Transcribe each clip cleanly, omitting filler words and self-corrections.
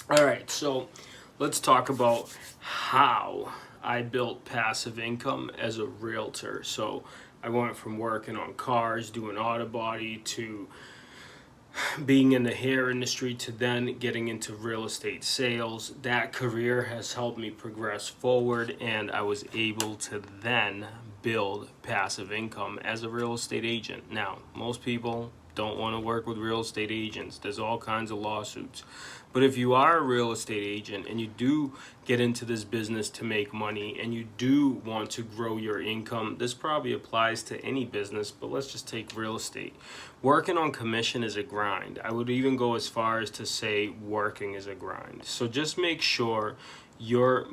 All right, so let's talk about how I built passive income as a realtor. So I went from working on cars, doing auto body, to being in the hair industry, to then getting into real estate sales. That career has helped me progress forward, and I was able to then build passive income as a real estate agent. Now, most people don't want to work with real estate agents. There's all kinds of lawsuits. But if you are a real estate agent and you do get into this business to make money and you do want to grow your income, this probably applies to any business, but let's just take real estate. Working on commission is a grind. I would even go as far as to say working is a grind. So just make sure you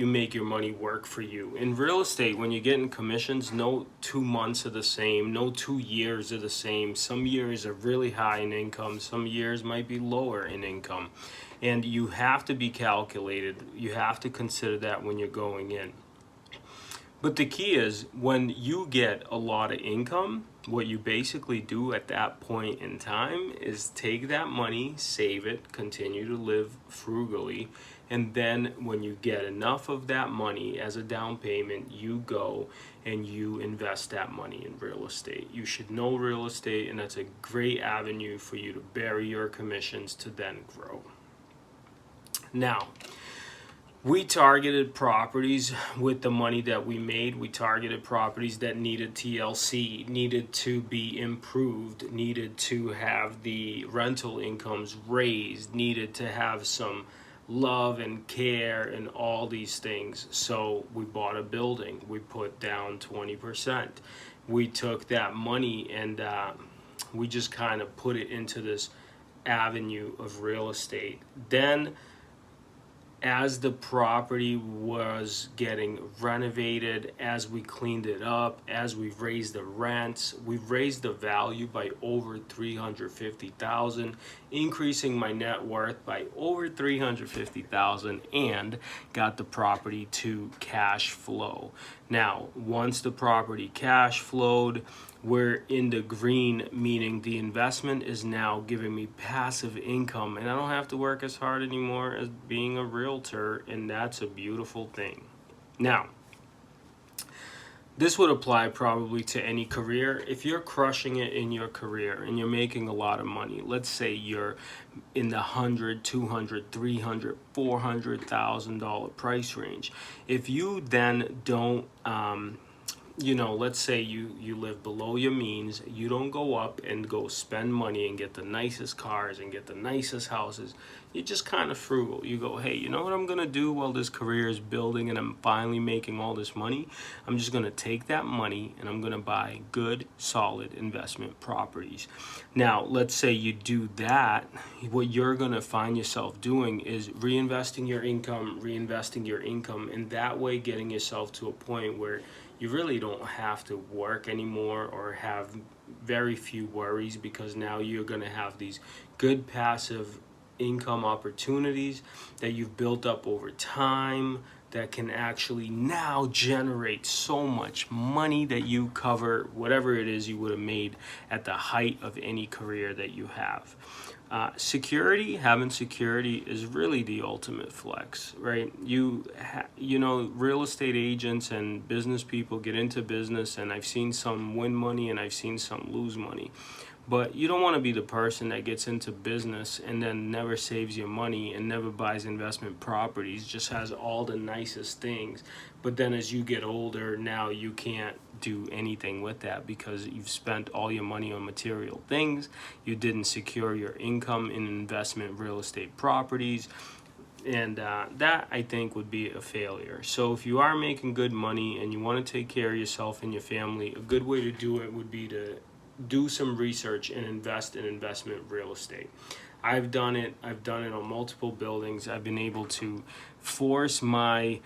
make your money work for you. In real estate, when you're getting commissions, no 2 months are the same, no 2 years are the same. Some years are really high in income, some years might be lower in income. And you have to be calculated. You have to consider that when you're going in. But the key is when you get a lot of income, what you basically do at that point in time is take that money, save it, continue to live frugally, and then when you get enough of that money as a down payment, you go and you invest that money in real estate. You should know real estate, and that's a great avenue for you to bury your commissions to then grow. Now, we targeted properties with the money that we made. We targeted properties that needed TLC, needed to be improved, needed to have the rental incomes raised, needed to have some love and care and all these things. So we bought a building. We put down 20%. We took that money and we just kind of put it into this avenue of real estate. Then as the property was getting renovated, as we cleaned it up, as we've raised the rents, we've raised the value by over $350,000, increasing my net worth by over $350,000, and got the property to cash flow. Now, once the property cash flowed, we're in the green, meaning the investment is now giving me passive income and I don't have to work as hard anymore as being a realtor, and that's a beautiful thing. Now, this would apply probably to any career. If you're crushing it in your career and you're making a lot of money, let's say you're in the $100, $200, $300, $400,000 price range. If you then don't let's say you live below your means, you don't go up and go spend money and get the nicest cars and get the nicest houses. You're just kind of frugal. You go, hey, you know what I'm going to do while this career is building and I'm finally making all this money? I'm just going to take that money and I'm going to buy good, solid investment properties. Now, let's say you do that. What you're going to find yourself doing is reinvesting your income, and that way getting yourself to a point where you really don't have to work anymore or have very few worries, because now you're going to have these good passive income opportunities that you've built up over time that can actually now generate so much money that you cover whatever it is you would have made at the height of any career that you have. Having security is really the ultimate flex, right? Real estate agents and business people get into business, and I've seen some win money and I've seen some lose money. But you don't want to be the person that gets into business and then never saves your money and never buys investment properties, just has all the nicest things. But then as you get older, now you can't do anything with that because you've spent all your money on material things. You didn't secure your income in investment real estate properties. And that, I think, would be a failure. So if you are making good money and you want to take care of yourself and your family, a good way to do it would be to do some research and invest in investment real estate. I've done it on multiple buildings. I've been able to force my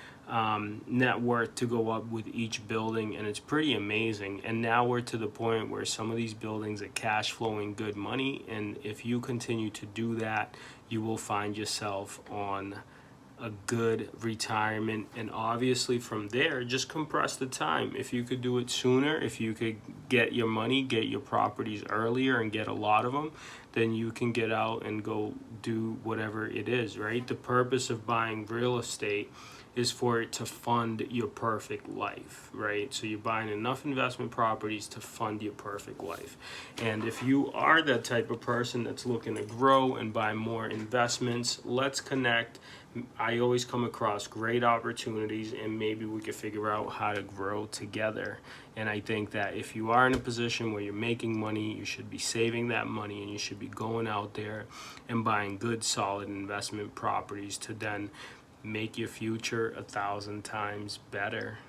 net worth to go up with each building, and it's pretty amazing. And now we're to the point where some of these buildings are cash flowing good money, and if you continue to do that, you will find yourself on a good retirement. And obviously from there, just compress the time. If you could do it sooner, if you could get your money, get your properties earlier and get a lot of them, then you can get out and go do whatever it is, right? The purpose of buying real estate is for it to fund your perfect life, right? So you're buying enough investment properties to fund your perfect life. And if you are that type of person that's looking to grow and buy more investments, let's connect. I always come across great opportunities, and maybe we could figure out how to grow together. And I think that if you are in a position where you're making money, you should be saving that money, and you should be going out there and buying good, solid investment properties to then make your future 1,000 times better.